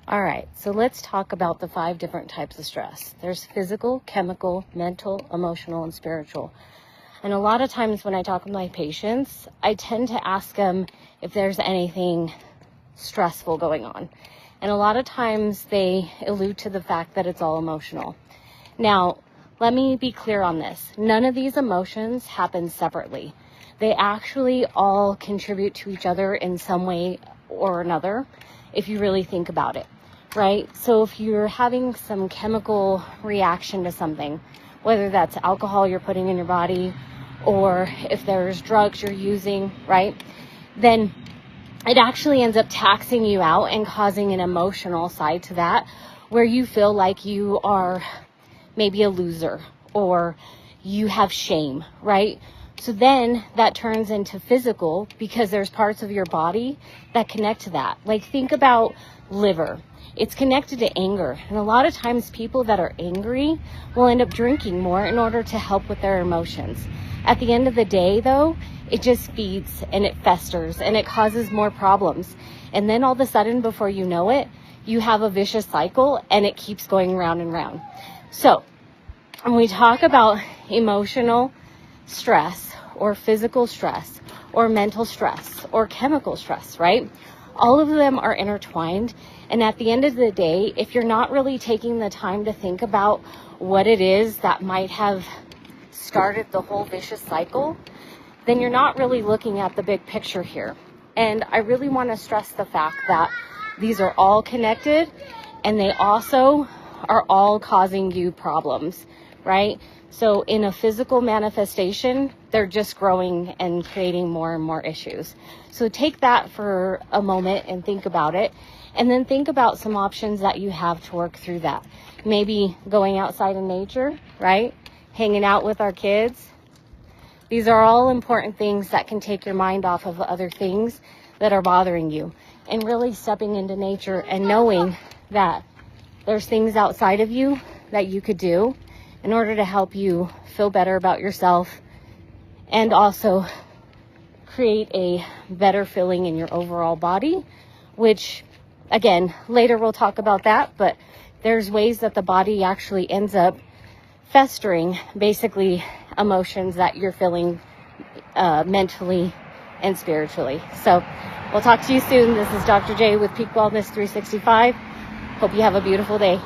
All right, so let's talk about the 5 different types of stress. There's physical, chemical, mental, emotional, and spiritual. And a lot of times when I talk with my patients, I tend to ask them if there's anything stressful going on. And a lot of times they allude to the fact that it's all emotional. Now, let me be clear on this. None of these emotions happen separately. They actually all contribute to each other in some way or another, if you really think about it, right? So if you're having some chemical reaction to something, whether that's alcohol you're putting in your body, or if there's drugs you're using, right, then it actually ends up taxing you out and causing an emotional side to that, where you feel like you are maybe a loser or you have shame, right? So then that turns into physical because there's parts of your body that connect to that. Like, think about liver. It's connected to anger. And a lot of times people that are angry will end up drinking more in order to help with their emotions. At the end of the day, though, it just feeds and it festers and it causes more problems. And then all of a sudden, before you know it, you have a vicious cycle and it keeps going round and round. So when we talk about emotional stress or physical stress or mental stress or chemical stress, right? All of them are intertwined. And at the end of the day, if you're not really taking the time to think about what it is that might have started the whole vicious cycle, then you're not really looking at the big picture here. And I really want to stress the fact that these are all connected and they also are all causing you problems, right? So in a physical manifestation, they're just growing and creating more and more issues. So take that for a moment and think about it. And then think about some options that you have to work through that. Maybe going outside in nature, right? Hanging out with our kids. These are all important things that can take your mind off of other things that are bothering you. And really stepping into nature and knowing that there's things outside of you that you could do in order to help you feel better about yourself and also create a better feeling in your overall body, which, again, later we'll talk about that, but there's ways that the body actually ends up festering, basically, emotions that you're feeling mentally and spiritually. So we'll talk to you soon. This is Dr. J with Peak Wellness 365. Hope you have a beautiful day.